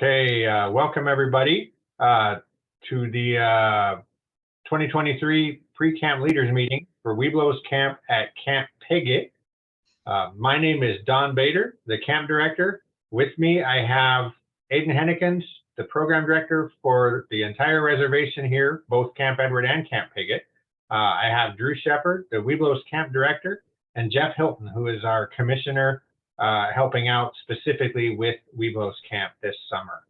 Okay, welcome everybody to the 2023 Pre-Camp Leaders Meeting for Webelos Camp at Camp Piggott. My name is Don Bader, the Camp Director. With me, I have Aiden Hennekins, the Program Director for the entire reservation here, both Camp Edward and Camp Piggott. I have Drew Shepard, the Webelos Camp Director, and Jeff Hilton, who is our Commissioner helping out specifically with Webelos Camp this summer.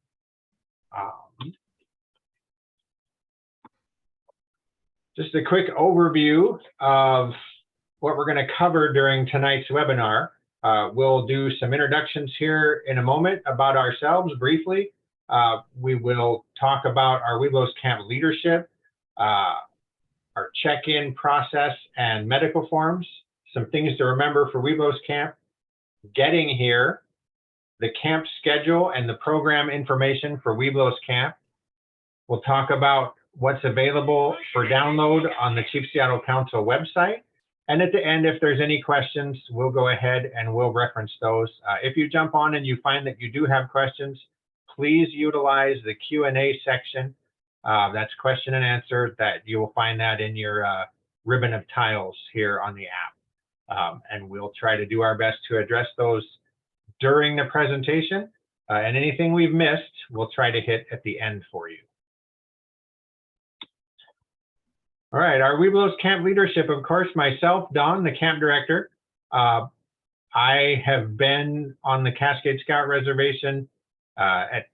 Just a quick overview of what we're going to cover during tonight's webinar. We'll do some introductions here in a moment about ourselves briefly. We will talk about our Webelos Camp leadership, our check-in process and medical forms, some things to remember for Webelos Camp, getting here, the camp schedule and the program information for Webelos Camp. We'll talk about what's available for download on the Chief Seattle Council website. And at the end, if there's any questions, we'll go ahead and we'll reference those. If you jump on and you find that you do have questions, please utilize the Q&A section. That's question and answer, that you will find that in your ribbon of tiles here on the app. And we'll try to do our best to address those during the presentation. And anything we've missed, we'll try to hit at the end for you. All right, our Webelos Camp leadership, of course, myself, Don, the Camp Director. I have been on the Cascade Scout Reservation at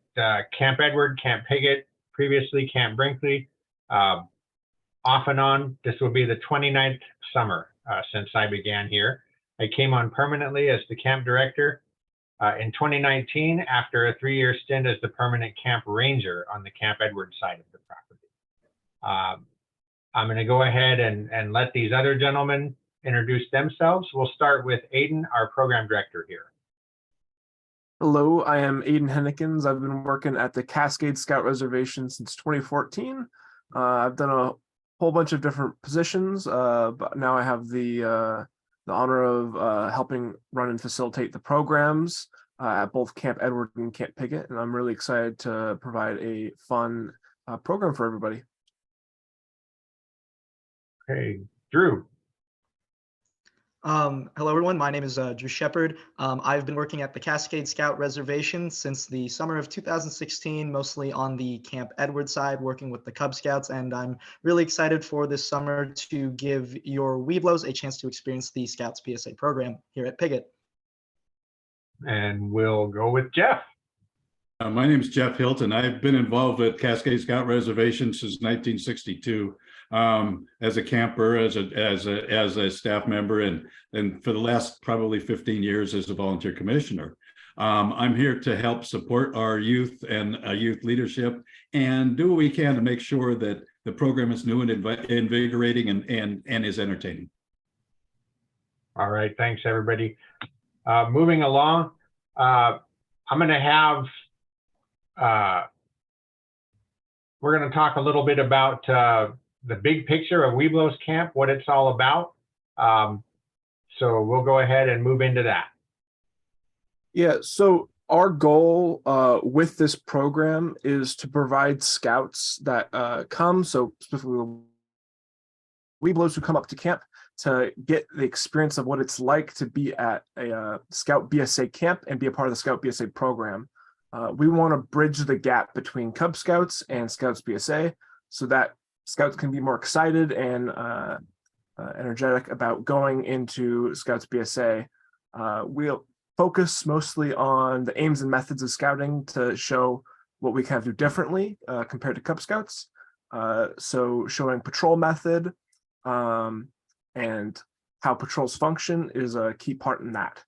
Camp Edward, Camp Piggott, previously Camp Brinkley, off and on. This will be the 29th summer since I began here. I came on permanently as the Camp Director in 2019 after a 3-year stint as the permanent Camp Ranger on the Camp Edward side of the property. I'm going to go ahead and let these other gentlemen introduce themselves. We'll start with Aiden, our Program Director here. Hello, I am Aiden Hennekins. I've been working at the Cascade Scout Reservation since 2014. I've done a whole bunch of different positions, but now I have the honor of helping run and facilitate the programs at both Camp Edward and Camp Piggott, and I'm really excited to provide a fun program for everybody. Okay, Drew. Hello, everyone. My name is Drew Shepard. I've been working at the Cascade Scout Reservation since the summer of 2016, mostly on the Camp Edward side, working with the Cub Scouts, and I'm really excited for this summer to give your Webelos a chance to experience the Scouts PSA program here at Piggott. And we'll go with Jeff. My name is Jeff Hilton. I've been involved with Cascade Scout Reservation since 1962 as a camper, as a staff member, and for the last probably 15 years as a volunteer commissioner. I'm here to help support our youth and youth leadership and do what we can to make sure that the program is new and invigorating and is entertaining. All right, thanks everybody. Moving along, I'm going to have we're going to talk a little bit about the big picture of Webelos Camp, what it's all about. So we'll go ahead and move into that. Yeah, so our goal with this program is to provide scouts that come, so specifically Webelos who come up to camp, to get the experience of what it's like to be at a Scout BSA camp and be a part of the Scout BSA program. We want to bridge the gap between Cub Scouts and Scouts BSA so that Scouts can be more excited and energetic about going into Scouts BSA. We'll focus mostly on the aims and methods of scouting to show what we can do differently compared to Cub Scouts. So showing patrol method and how patrols function is a key part in that.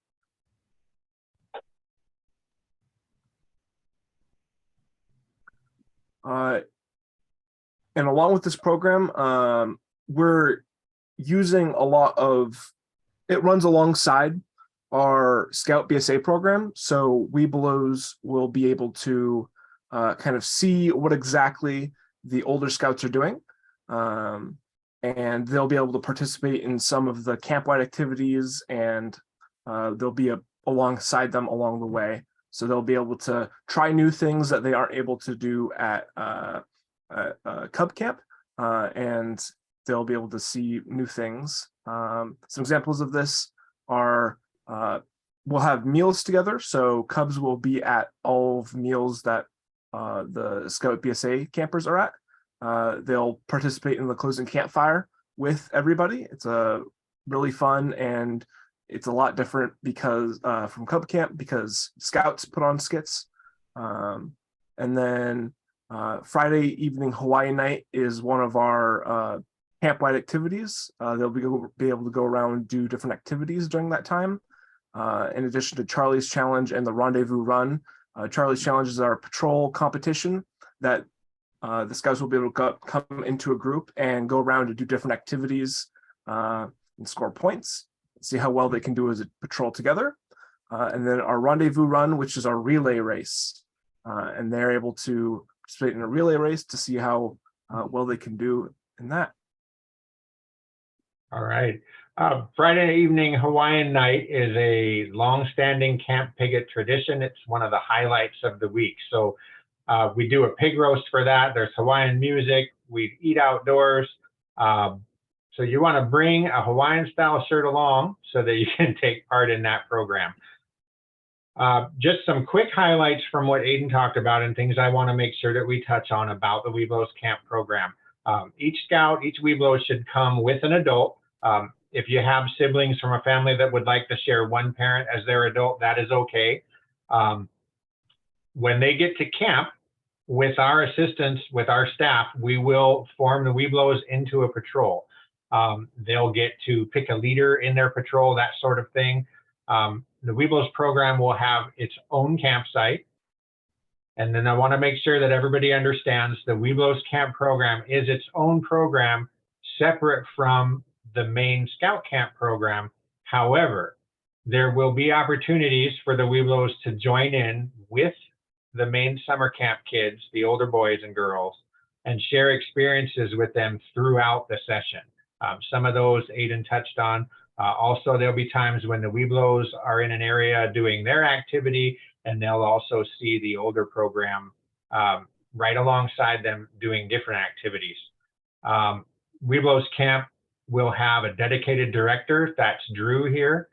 And along with this program, we're using a lot of, it runs alongside our Scout BSA program. So Webelos will be able to kind of see what exactly the older Scouts are doing. And they'll be able to participate in some of the camp-wide activities, and they'll be alongside them along the way. So they'll be able to try new things that they aren't able to do at Cub Camp, and they'll be able to see new things. Some examples of this are we'll have meals together. So Cubs will be at all of the meals that the Scout BSA campers are at. They'll participate in the closing campfire with everybody. It's a really fun, and it's a lot different because from Cub Camp, because Scouts put on skits. And then Friday evening Hawaiian night is one of our camp-wide activities. They'll be able to go around and do different activities during that time. In addition to Charlie's Challenge and the Rendezvous Run. Charlie's Challenge is our patrol competition that the Scouts will be able to come into a group and go around and do different activities and score points, see how well they can do as a patrol together. And then our Rendezvous Run, which is our relay race. And they're able to participate in a relay race to see how well they can do in that. All right. Friday evening Hawaiian night is a long-standing Camp Piggott tradition. It's one of the highlights of the week. So we do a pig roast for that. There's Hawaiian music. We eat outdoors. So you want to bring a Hawaiian style shirt along so that you can take part in that program. Just some quick highlights from what Aiden talked about and things I want to make sure that we touch on about the Webelos Camp program. Each Scout, each Webelos should come with an adult. If you have siblings from a family that would like to share one parent as their adult, that is okay. When they get to camp, with our assistance, with our staff, we will form the Webelos into a patrol. They'll get to pick a leader in their patrol, that sort of thing. The Webelos program will have its own campsite. And then I want to make sure that everybody understands the Webelos Camp program is its own program, separate from the main Scout Camp program. However, there will be opportunities for the Webelos to join in with the main summer camp kids, the older boys and girls, and share experiences with them throughout the session. Some of those Aiden touched on. Also, there'll be times when the Webelos are in an area doing their activity, and they'll also see the older program right alongside them doing different activities. Webelos Camp will have a dedicated director, that's Drew here,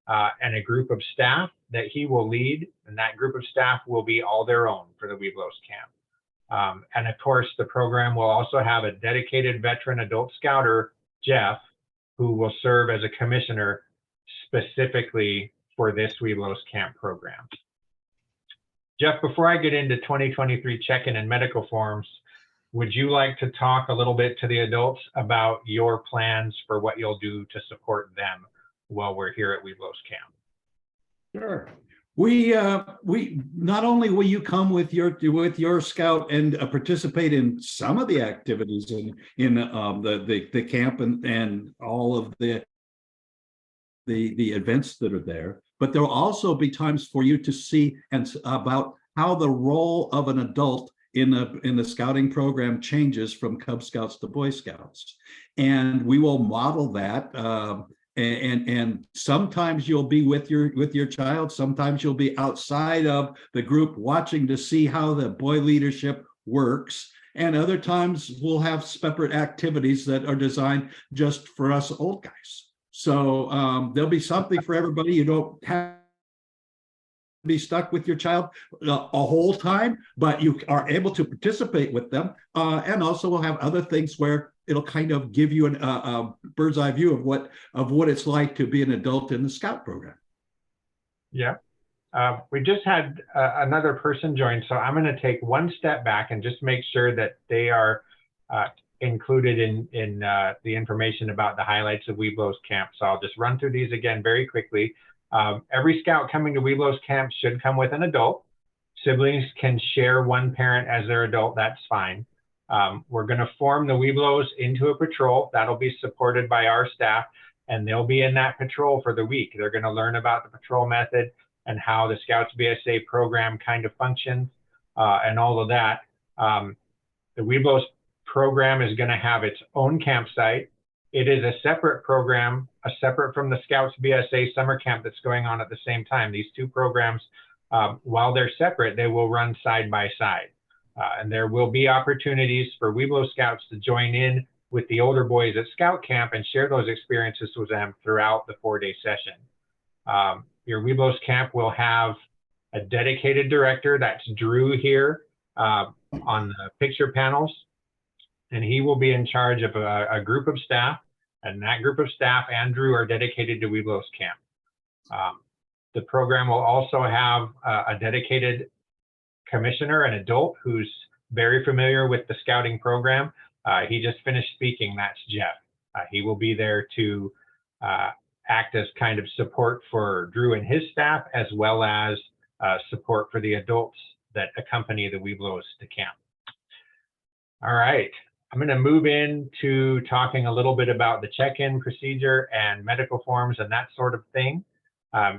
and a group of staff that he will lead, and that group of staff will be all their own for the Webelos Camp. And of course, the program will also have a dedicated veteran adult scouter, Jeff, who will serve as a commissioner specifically for this Webelos Camp program. Jeff, before I get into 2023 check-in and medical forms, would you like to talk a little bit to the adults about your plans for what you'll do to support them while we're here at Webelos Camp? Sure. We not only will you come with your scout and participate in some of the activities in the camp and all of the events that are there, but there will also be times for you to see and about how the role of an adult in the scouting program changes from Cub Scouts to Boy Scouts, and we will model that. And sometimes you'll be with your child, sometimes you'll be outside of the group watching to see how the boy leadership works, and other times we'll have separate activities that are designed just for us old guys. So there'll be something for everybody. You don't have to be stuck with your child a whole time, but you are able to participate with them, and also we'll have other things where it'll kind of give you a bird's eye view of what it's like to be an adult in the Scout program. Yeah. We just had another person join, so I'm going to take one step back and just make sure that they are included in the information about the highlights of Webelos Camp. So I'll just run through these again very quickly. Every Scout coming to Webelos Camp should come with an adult. Siblings can share one parent as their adult, that's fine. We're going to form the Webelos into a patrol. That'll be supported by our staff, and they'll be in that patrol for the week. They're going to learn about the patrol method and how the Scouts BSA program kind of functions and all of that. The Webelos program is going to have its own campsite. It is a separate program, separate from the Scouts BSA summer camp that's going on at the same time. These two programs While they're separate, they will run side by side. And there will be opportunities for Webelos Scouts to join in with the older boys at Scout Camp and share those experiences with them throughout the 4-day session. Your Webelos Camp will have a dedicated director, that's Drew here on the picture panels, and he will be in charge of a group of staff, and that group of staff and Drew are dedicated to Webelos Camp. The program will also have a dedicated commissioner, an adult who's very familiar with the scouting program. He just finished speaking, that's Jeff. He will be there to act as kind of support for Drew and his staff, as well as support for the adults that accompany the Webelos to camp. All right, I'm going to move into talking a little bit about the check-in procedure and medical forms and that sort of thing.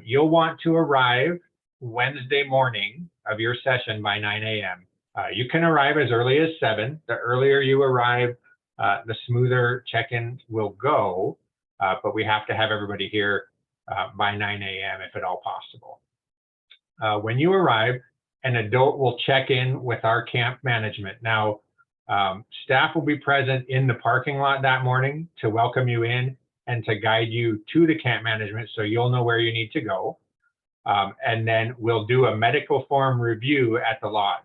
You'll want to arrive Wednesday morning of your session by 9 a.m. You can arrive as early as 7. The earlier you arrive, the smoother check-in will go, but we have to have everybody here by 9 a.m. if at all possible. When you arrive, an adult will check in with our camp management. Now, staff will be present in the parking lot that morning to welcome you in and to guide you to the camp management so you'll know where you need to go. And then we'll do a medical form review at the lodge.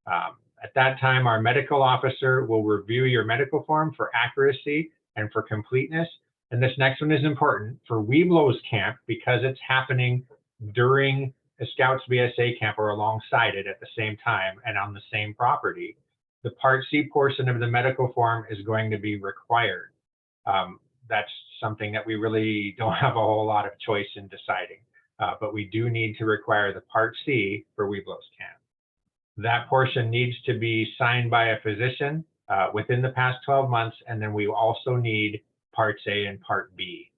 At that time, our medical officer will review your medical form for accuracy and for completeness. And this next one is important for Webelos Camp because it's happening during a Scouts BSA camp or alongside it at the same time and on the same property. The Part C portion of the medical form is going to be required. That's something that we really don't have a whole lot of choice in deciding, but we do need to require the Part C for Webelos Camp. That portion needs to be signed by a physician within the past 12 months, and then we also need Parts A and Part B.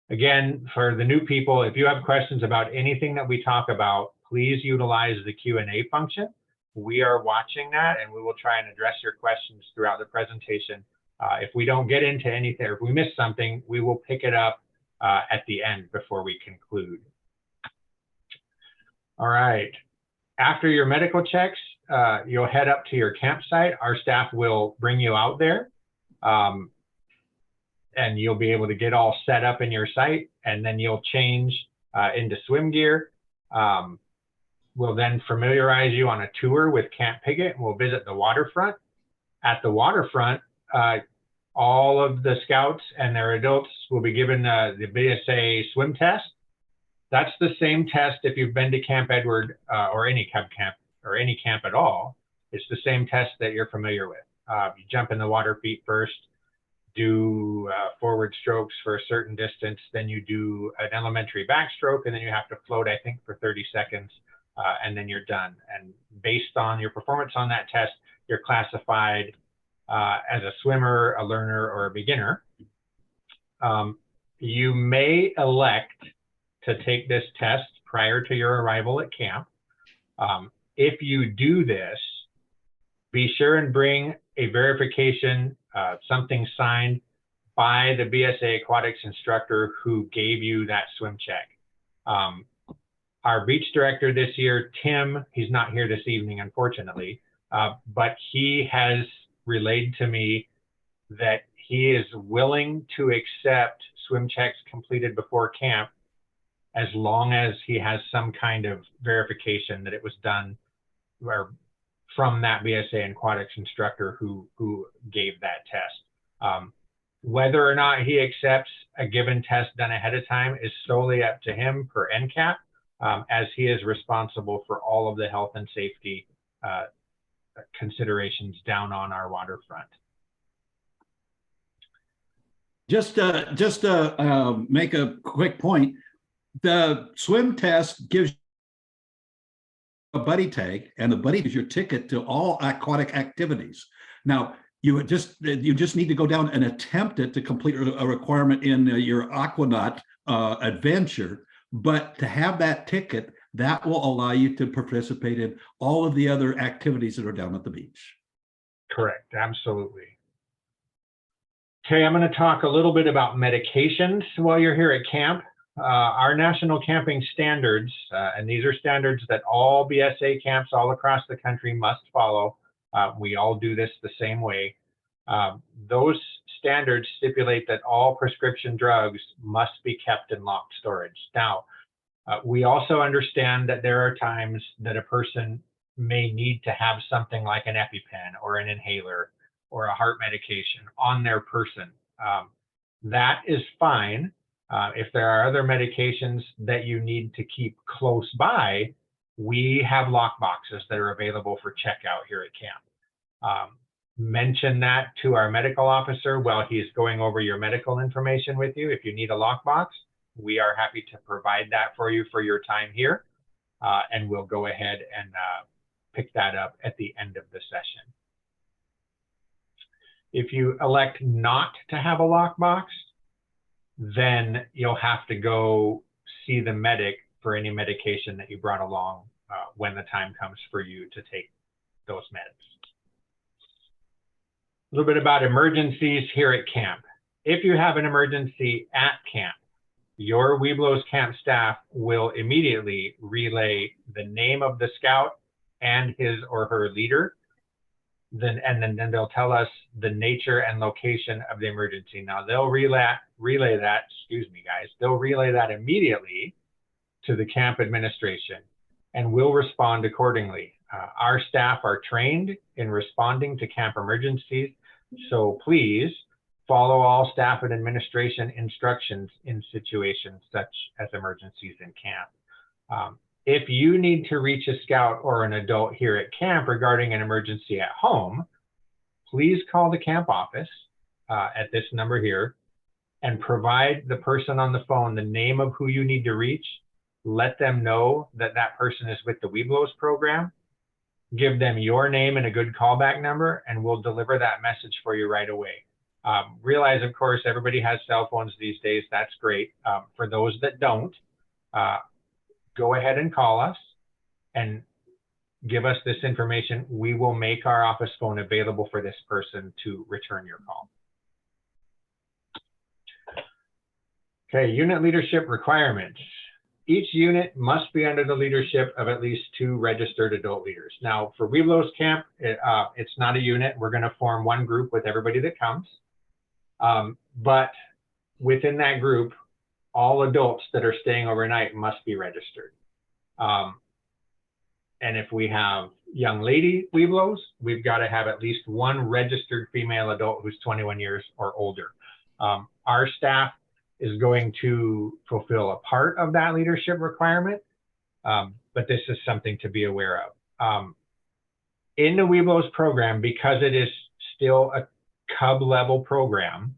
Again, for the new people, if you have questions about anything that we talk about, please utilize the Q&A function. We are watching that, and we will try and address your questions throughout the presentation. If we don't get into anything, or if we miss something, we will pick it up at the end before we conclude. All right. After your medical checks, you'll head up to your campsite. Our staff will bring you out there. And you'll be able to get all set up in your site, and then you'll change into swim gear. We'll then familiarize you on a tour with Camp Piggott, and we'll visit the waterfront. At the waterfront, all of the scouts and their adults will be given the BSA swim test. That's the same test if you've been to Camp Edward or any Cub Camp or any camp at all. It's the same test that you're familiar with. You jump in the water feet first, do forward strokes for a certain distance, then you do an elementary backstroke, and then you have to float, I think, for 30 seconds, and then you're done. And based on your performance on that test, you're classified as a swimmer, a learner, or a beginner. You may elect to take this test prior to your arrival at camp. If you do this, be sure and bring a verification, something signed by the BSA aquatics instructor who gave you that swim check. Our beach director this year, Tim, he's not here this evening, unfortunately, but he has relayed to me that he is willing to accept swim checks completed before camp as long as he has some kind of verification that it was done or from that BSA aquatics instructor who gave that test. Whether or not he accepts a given test done ahead of time is solely up to him per NCAP, as he is responsible for all of the health and safety considerations down on our waterfront. Just to make a quick point, the swim test gives a buddy tag, and the buddy is your ticket to all aquatic activities. Now, you just need to go down and attempt it to complete a requirement in your Aquanaut adventure, but to have that ticket, that will allow you to participate in all of the other activities that are down at the beach. Correct, absolutely. Okay, I'm going to talk a little bit about medications while you're here at camp. our national camping standards, and these are standards that all BSA camps all across the country must follow. We all do this the same way. Those standards stipulate that all prescription drugs must be kept in locked storage. Now, we also understand that there are times that a person may need to have something like an EpiPen or an inhaler or a heart medication on their person. That is fine. If there are other medications that you need to keep close by, we have lock boxes that are available for checkout here at camp. Mention that to our medical officer while he's going over your medical information with you. If you need a lockbox, we are happy to provide that for you for your time here, and we'll go ahead and pick that up at the end of the session. If you elect not to have a lockbox, then you'll have to go see the medic for any medication that you brought along when the time comes for you to take those meds. A little bit about emergencies here at camp. If you have an emergency at camp, your Webelos camp staff will immediately relay the name of the scout and his or her leader. Then they'll tell us the nature and location of the emergency. Now they'll relay that, excuse me guys, they'll relay that immediately to the camp administration and we'll respond accordingly. Our staff are trained in responding to camp emergencies, so please follow all staff and administration instructions in situations such as emergencies in camp. If you need to reach a scout or an adult here at camp regarding an emergency at home, please call the camp office at this number here and provide the person on the phone the name of who you need to reach. Let them know that that person is with the Webelos program. Give them your name and a good callback number, and we'll deliver that message for you right away. Realize, of course, everybody has cell phones these days. That's great. For those that don't, go ahead and call us and give us this information. We will make our office phone available for this person to return your call. Okay, unit leadership requirements. Each unit must be under the leadership of at least 2 registered adult leaders. Now, for Webelos Camp, it's not a unit. We're going to form one group with everybody that comes. But within that group, all adults that are staying overnight must be registered. And if we have young lady Webelos, we've got to have at least 1 registered female adult who's 21 years or older. Our staff is going to fulfill a part of that leadership requirement, but this is something to be aware of. In the Webelos program, because it is still a cub level program,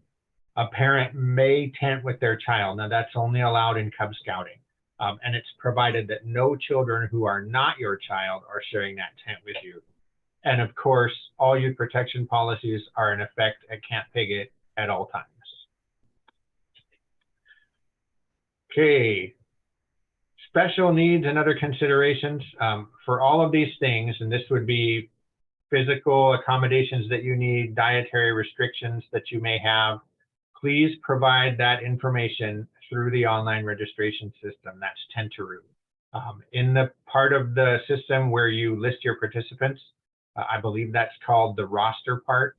a parent may tent with their child. Now that's only allowed in Cub Scouting. And it's provided that no children who are not your child are sharing that tent with you. And of course, all youth protection policies are in effect at Camp Piggott at all times. Okay, special needs and other considerations. For all of these things, and this would be physical accommodations that you need, dietary restrictions that you may have, please provide that information through the online registration system. That's Tentaroo. In the part of the system where you list your participants, I believe that's called the roster part,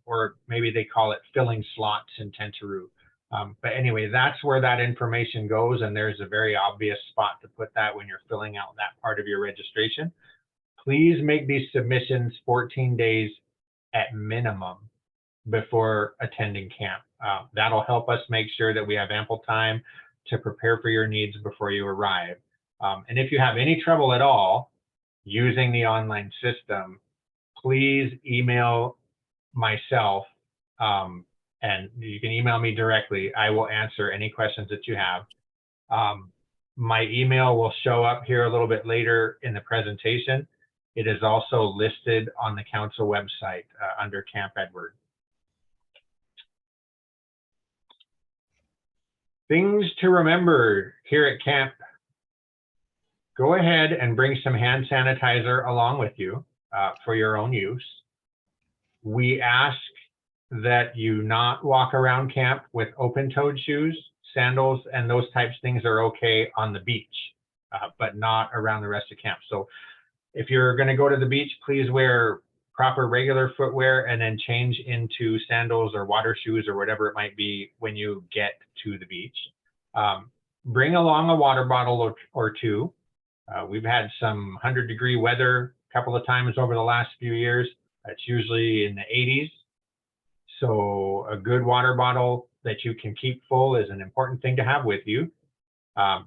or maybe they call it filling slots in Tentaroo. But anyway, that's where that information goes, and there's a very obvious spot to put that when you're filling out that part of your registration. Please make these submissions 14 days at minimum before attending camp. That'll help us make sure that we have ample time to prepare for your needs before you arrive. And if you have any trouble at all using the online system, please email myself, and you can email me directly. I will answer any questions that you have. My email will show up here a little bit later in the presentation. It is also listed on the council website under Camp Edward. Things to remember here at camp. Go ahead and bring some hand sanitizer along with you for your own use. We ask that you not walk around camp with open-toed shoes. sandals and those types of things are okay on the beach, but not around the rest of camp. So if you're going to go to the beach, please wear proper regular footwear and then change into sandals or water shoes or whatever it might be when you get to the beach. Bring along a water bottle or two. We've had some 100-degree weather a couple of times over the last few years. It's usually in the 80s. So a good water bottle that you can keep full is an important thing to have with you.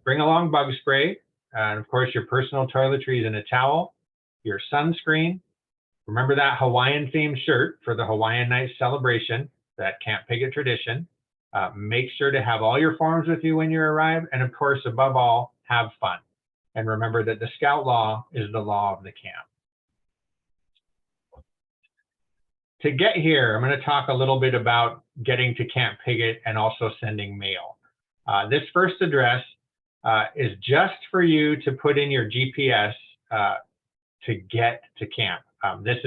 Bring along bug spray, and of course your personal toiletries and a towel, your sunscreen. Remember that Hawaiian themed shirt for the Hawaiian Night celebration, that Camp Pigot tradition. Make sure to have all your forms with you when you arrive, and of course, above all, have fun. And remember that the Scout Law is the law of the camp. To get here, I'm going to talk a little bit about getting to Camp Pigot and also sending mail. This first address is just for you to put in your GPS to get to camp. This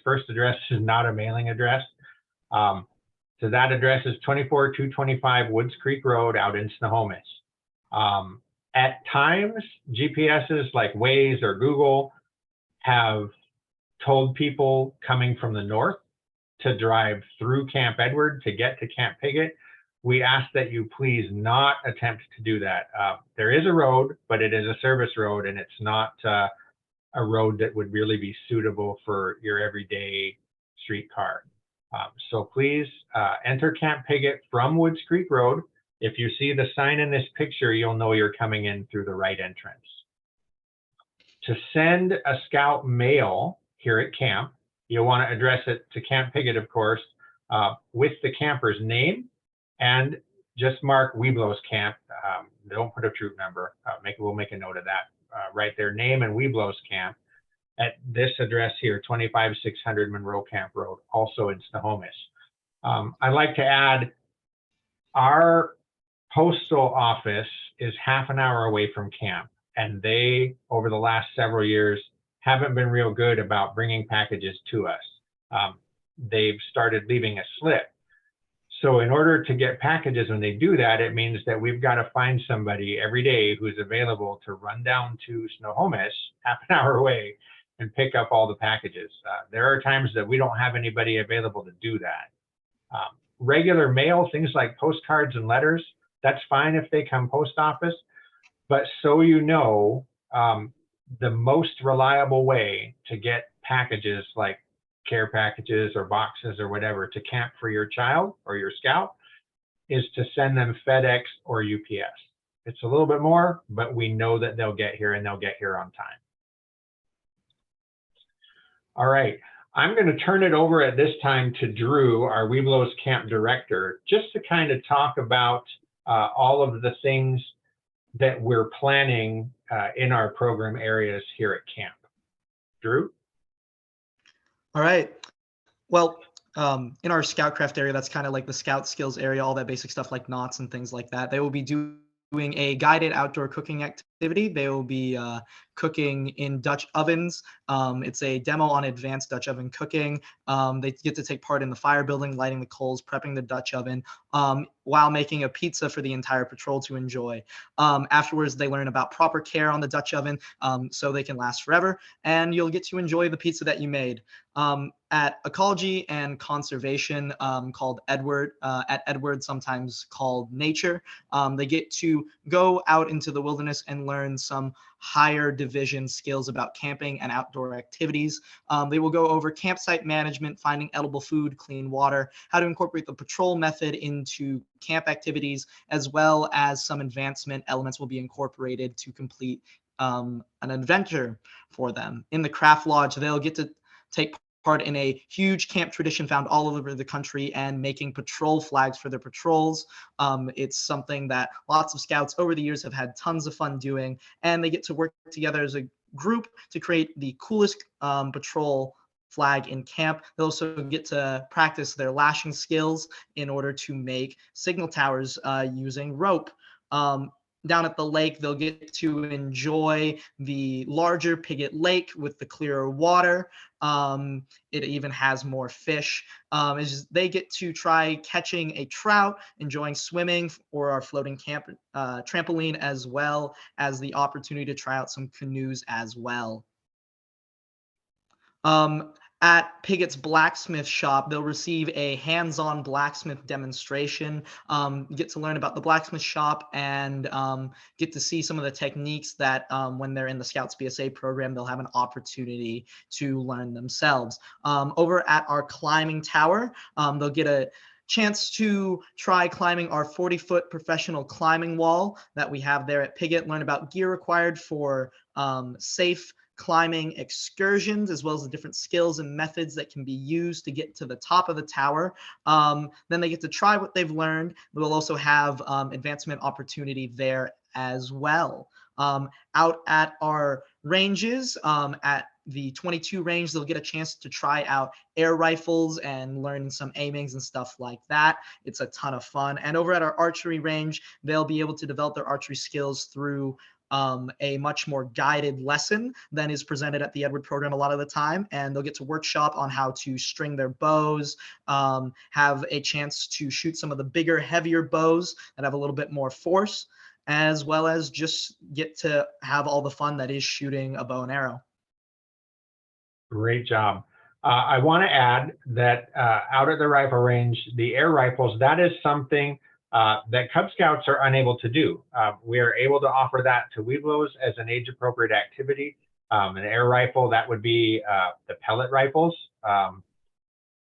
first address is not a mailing address. So that address is 24225 Woods Creek Road out in Snohomish. At times, GPSs like Waze or Google have told people coming from the north to drive through Camp Edward to get to Camp Pigot. We ask that you please not attempt to do that. There is a road, but it is a service road, and it's not a road that would really be suitable for your everyday streetcar. So please enter Camp Pigot from Woods Creek Road. If you see the sign in this picture, you'll know you're coming in through the right entrance. To send a Scout mail here at camp, you'll want to address it to Camp Pigot, of course, with the camper's name, and just mark Webelos Camp. Don't put a troop number. We'll make a note of that. Write their name and Webelos Camp at this address here, 25600 Monroe Camp Road, also in Snohomish. I'd like to add, our postal office is half an hour away from camp, and they, over the last several years, haven't been real good about bringing packages to us. They've started leaving a slip. So in order to get packages, when they do that, it means that we've got to find somebody every day who's available to run down to Snohomish, half an hour away, and pick up all the packages. There are times that we don't have anybody available to do that. Regular mail, things like postcards and letters, that's fine if they come post office, but so you know, the most reliable way to get packages like care packages or boxes or whatever to camp for your child or your scout is to send them FedEx or UPS. It's a little bit more, but we know that they'll get here, and they'll get here on time. All right, I'm going to turn it over at this time to Drew, our Webelos Camp Director, just to kind of talk about all of the things that we're planning in our program areas here at camp. Drew? All right. Well, in our Scoutcraft area, that's kind of like the Scout skills area, all that basic stuff like knots and things like that. They will be doing a guided outdoor cooking activity. They will be cooking in Dutch ovens. It's a demo on advanced Dutch oven cooking. They get to take part in the fire building, lighting the coals, prepping the Dutch oven, while making a pizza for the entire patrol to enjoy. Afterwards, they learn about proper care on the Dutch oven so they can last forever, and you'll get to enjoy the pizza that you made. At Ecology and Conservation, called Edward, at Edward, sometimes called Nature, they get to go out into the wilderness and learn some higher division skills about camping and outdoor activities. They will go over campsite management, finding edible food, clean water, how to incorporate the patrol method into camp activities, as well as some advancement elements will be incorporated to complete an adventure for them. In the Craft Lodge, they'll get to take part in a huge camp tradition found all over the country and making patrol flags for their patrols. It's something that lots of scouts over the years have had tons of fun doing, and they get to work together as a group to create the coolest patrol flag in camp. They'll also get to practice their lashing skills in order to make signal towers using rope. down at the lake, they'll get to enjoy the larger Piggott Lake with the clearer water. It even has more fish. They get to try catching a trout, enjoying swimming or our floating trampoline, as well as the opportunity to try out some canoes as well. At Piggott's blacksmith shop, they'll receive a hands-on blacksmith demonstration, get to learn about the blacksmith shop, and get to see some of the techniques that when they're in the Scouts BSA program, they'll have an opportunity to learn themselves. Over at our climbing tower, they'll get a chance to try climbing our 40-foot professional climbing wall that we have there at Piggott, learn about gear required for safe climbing excursions, as well as the different skills and methods that can be used to get to the top of the tower. Then they get to try what they've learned. We'll also have advancement opportunity there as well. Out at our ranges, at the 22 range, they'll get a chance to try out air rifles and learn some aimings and stuff like that. It's a ton of fun. And over at our archery range, they'll be able to develop their archery skills through a much more guided lesson than is presented at the Edward program a lot of the time. And they'll get to workshop on how to string their bows, have a chance to shoot some of the bigger, heavier bows that have a little bit more force, as well as just get to have all the fun that is shooting a bow and arrow. Great job. I want to add that out at the rifle range, the air rifles, that is something that Cub Scouts are unable to do. We are able to offer that to Webelos as an age-appropriate activity. An air rifle, that would be the pellet rifles.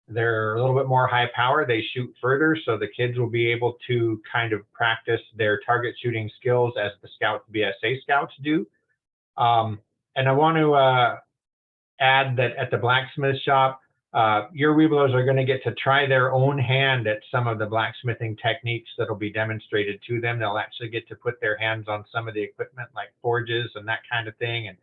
They're a little bit more high power. They shoot further, so the kids will be able to kind of practice their target shooting skills as the BSA Scouts do. And I want to add that at the blacksmith shop, your Webelos are going to get to try their own hand at some of the blacksmithing techniques that will be demonstrated to them. They'll actually get to put their hands on some of the equipment like forges and that kind of thing and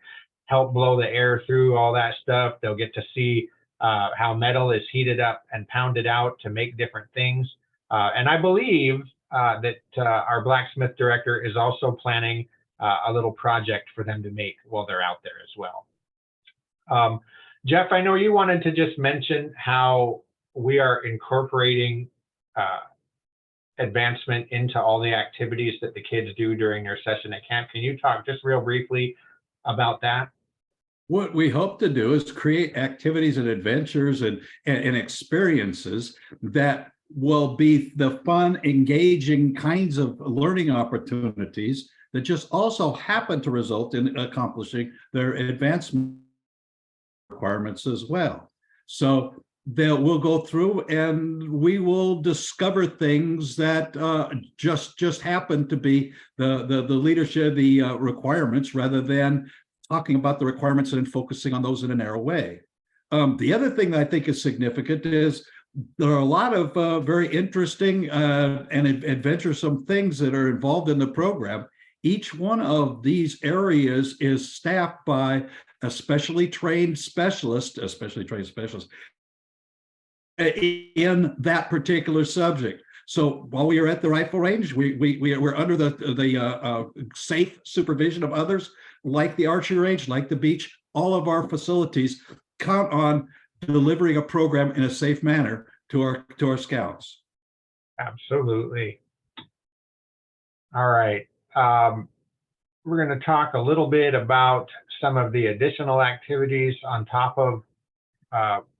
help blow the air through all that stuff. They'll get to see how metal is heated up and pounded out to make different things. And I believe that our blacksmith director is also planning a little project for them to make while they're out there as well. Jeff, I know you wanted to just mention how we are incorporating advancement into all the activities that the kids do during their session at camp. Can you talk just real briefly about that? What we hope to do is create activities and adventures and experiences that will be the fun, engaging kinds of learning opportunities that just also happen to result in accomplishing their advancement requirements as well. So we'll go through and we will discover things that just happen to be the leadership, the requirements, rather than talking about the requirements and focusing on those in a narrow way. The other thing that I think is significant is there are a lot of very interesting and adventuresome things that are involved in the program. Each one of these areas is staffed by a specially trained specialist in that particular subject. So while we are at the rifle range, we're under the safe supervision of others, like the archery range, like the beach. All of our facilities count on delivering a program in a safe manner to our scouts. Absolutely. All right. We're going to talk a little bit about some of the additional activities on top of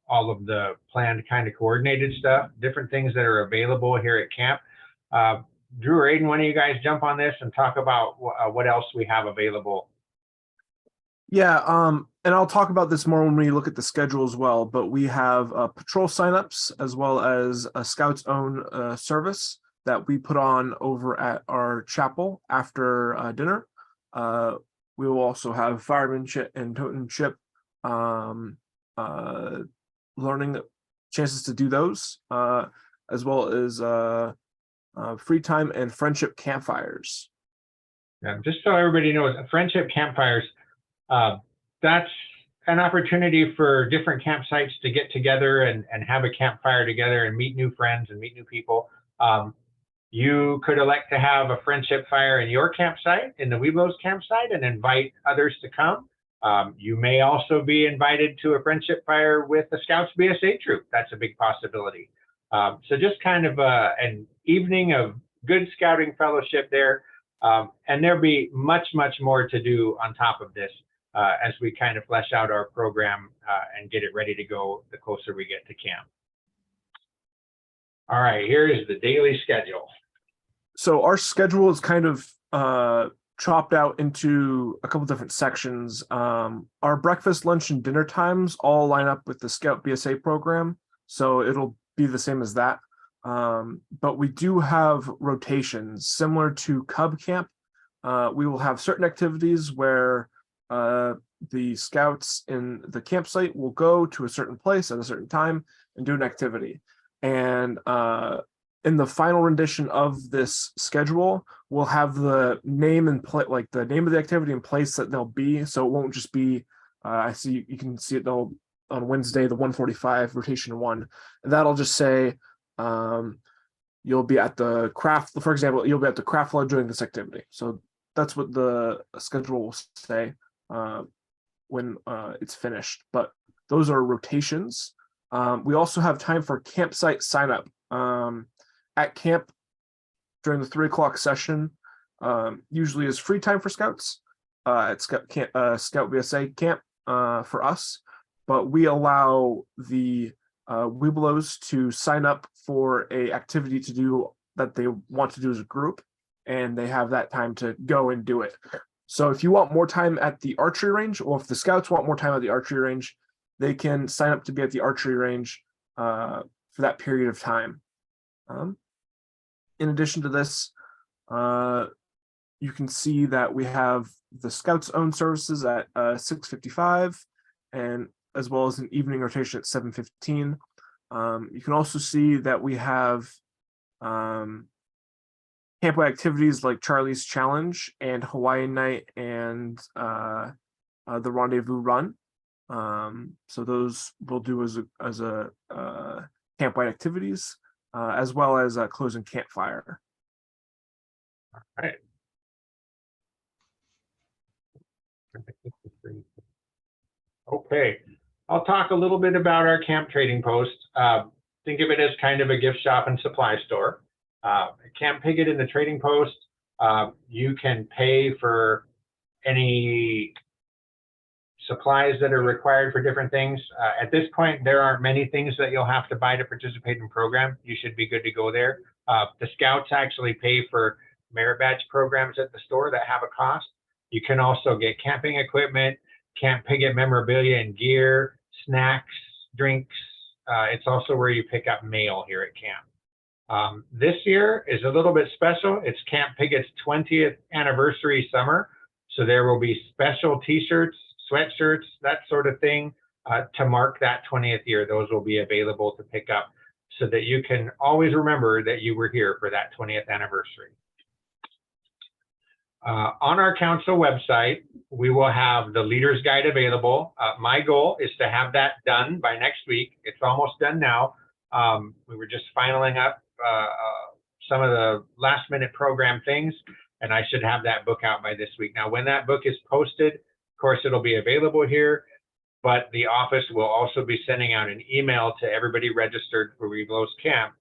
all of the planned kind of coordinated stuff, different things that are available here at camp. Drew or Aiden, why don't you guys jump on this and talk about what else we have available? Yeah, and I'll talk about this more when we look at the schedule as well, but we have patrol signups as well as a Scouts own service that we put on over at our chapel after dinner. We will also have firemanship and totemship learning chances to do those, as well as free time and friendship campfires. Yeah, just so everybody knows, friendship campfires, that's an opportunity for different campsites to get together and have a campfire together and meet new friends and meet new people. You could elect to have a friendship fire in your campsite, in the Webelos campsite, and invite others to come. You may also be invited to a friendship fire with the Scouts BSA troop. That's a big possibility. So just kind of an evening of good scouting fellowship there. And there'll be much, much more to do on top of this as we kind of flesh out our program and get it ready to go the closer we get to camp. All right, here is the daily schedule. So our schedule is kind of chopped out into a couple different sections. Our breakfast, lunch, and dinner times all line up with the Scout BSA program, so it'll be the same as that. But we do have rotations similar to Cub Camp. We will have certain activities where the scouts in the campsite will go to a certain place at a certain time and do an activity. And in the final rendition of this schedule, we'll have the name and like the name of the activity and place that they'll be. So it won't just be, I see you can see it on Wednesday, the 145 rotation 1, and that'll just say you'll be at the craft, for example, you'll be at the craft lodge doing this activity. So that's what the schedule will say when it's finished. But those are rotations. We also have time for campsite sign up. At camp during the 3 o'clock session, usually is free time for scouts at Scout BSA camp for us, but we allow the Webelos to sign up for a activity to do that they want to do as a group, and they have that time to go and do it. So if you want more time at the archery range, or if the scouts want more time at the archery range, they can sign up to be at the archery range for that period of time. In addition to this, you can see that we have the Scouts' own services at 6:55, and as well as an evening rotation at 7:15. You can also see that we have campwide activities like Charlie's Challenge and Hawaiian Night and the Rendezvous Run. So those we'll do as a campwide activities. As well as a closing campfire. All right. Okay, I'll talk a little bit about our camp trading post. Think of it as kind of a gift shop and supply store. Camp Piggott in the trading post, you can pay for any supplies that are required for different things. At this point, there aren't many things that you'll have to buy to participate in the program. You should be good to go there. The scouts actually pay for merit badge programs at the store that have a cost. You can also get camping equipment, Camp Piggott memorabilia and gear, snacks, drinks. It's also where you pick up mail here at camp. This year is a little bit special. It's Camp Piggott's 20th anniversary summer. So there will be special t-shirts, sweatshirts, that sort of thing to mark that 20th year. Those will be available to pick up so that you can always remember that you were here for that 20th anniversary. On our council website, we will have the leader's guide available. My goal is to have that done by next week. It's almost done now. We were just finaling up some of the last minute program things, and I should have that book out by this week. Now, when that book is posted, of course, it'll be available here, but the office will also be sending out an email to everybody registered for Webelos Camp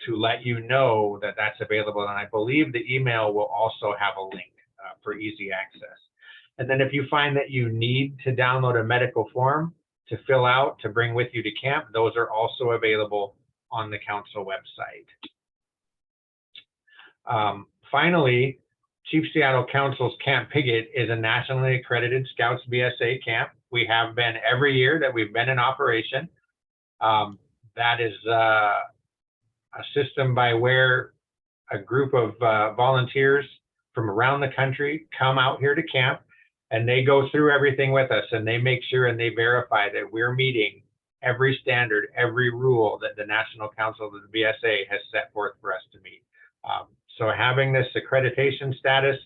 to let you know that that's available. And I believe the email will also have a link for easy access. And then if you find that you need to download a medical form to fill out to bring with you to camp, those are also available on the council website. Finally, Chief Seattle Council's Camp Piggott is a nationally accredited Scouts BSA camp. We have been every year that we've been in operation. That is a system by where a group of volunteers from around the country come out here to camp, and they go through everything with us, and they make sure and they verify that we're meeting every standard, every rule that the National Council of the BSA has set forth for us to meet. So having this accreditation status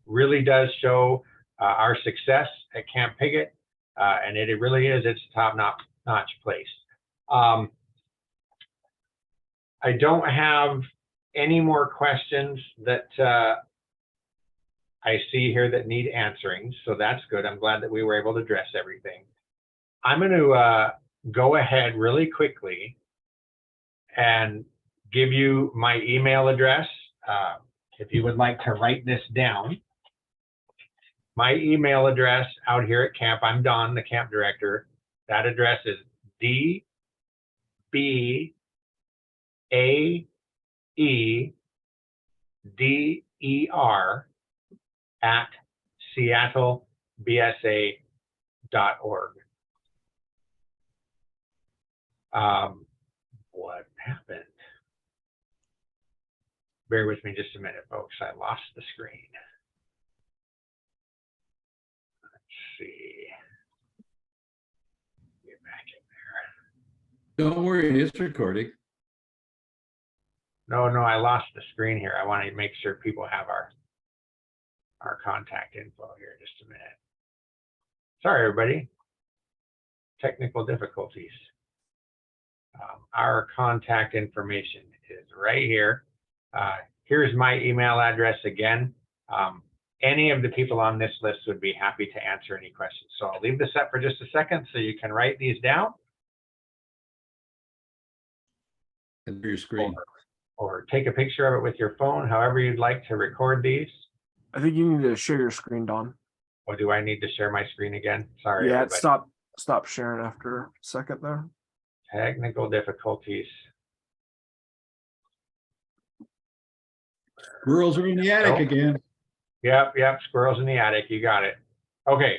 really does show our success at Camp Piggott, and it really is its top-notch place. I don't have any more questions that I see here that need answering. So that's good. I'm glad that we were able to address everything. I'm going to go ahead really quickly and give you my email address. If you would like to write this down, my email address out here at camp, I'm Don, the camp director. That address is dbaeder@seattlebsa.org. What happened? Bear with me just a minute, folks. I lost the screen. Let's see. Get back in there. Don't worry, it's recording. No, I lost the screen here. I want to make sure people have our contact info here. Just a minute. Sorry, everybody. Technical difficulties. Our contact information is right here. Here's my email address again. Any of the people on this list would be happy to answer any questions. So I'll leave this up for just a second so you can write these down. And your screen. Or take a picture of it with your phone, however you'd like to record these. I think you need to share your screen, Don. Or do I need to share my screen again? Sorry. Yeah, everybody. stop sharing after a second there. Technical difficulties. Squirrels are in the attic Nope. again. Yep, squirrels in the attic, you got it. Okay,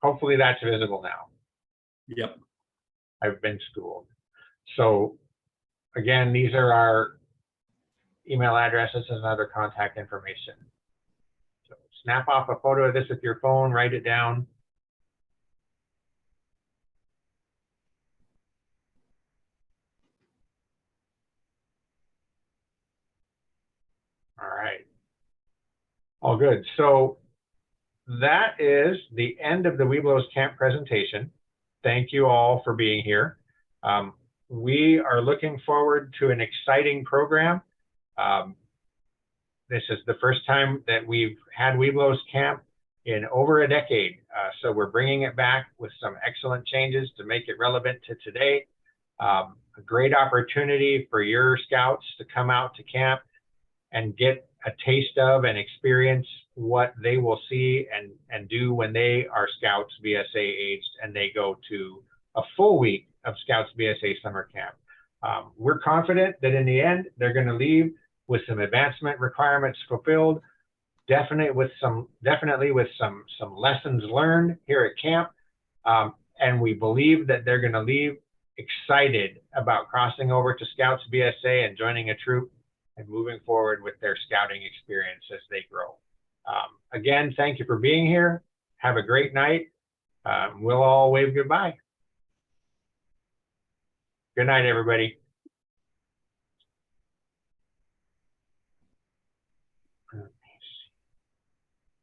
hopefully that's visible now. Yep. I've been schooled. So again, these are our email addresses and other contact information. So snap off a photo of this with your phone, write it down. All right. All good. So that is the end of the Webelos camp presentation. Thank you all for being here. We are looking forward to an exciting program. This is the first time that we've had Webelos camp in over a decade. So we're bringing it back with some excellent changes to make it relevant to today. A great opportunity for your scouts to come out to camp and get a taste of and experience what they will see and do when they are Scouts BSA aged and they go to a full week of Scouts BSA summer camp. We're confident that in the end, they're going to leave with some advancement requirements fulfilled, definitely with some lessons learned here at camp. And we believe that they're going to leave excited about crossing over to Scouts BSA and joining a troop and moving forward with their scouting experience as they grow. Again, thank you for being here. Have a great night. We'll all wave goodbye. Good night, everybody.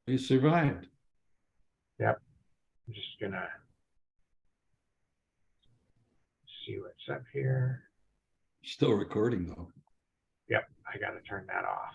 You survived. Yep. I'm just gonna see what's up here. Still recording though. Yep, I gotta turn that off.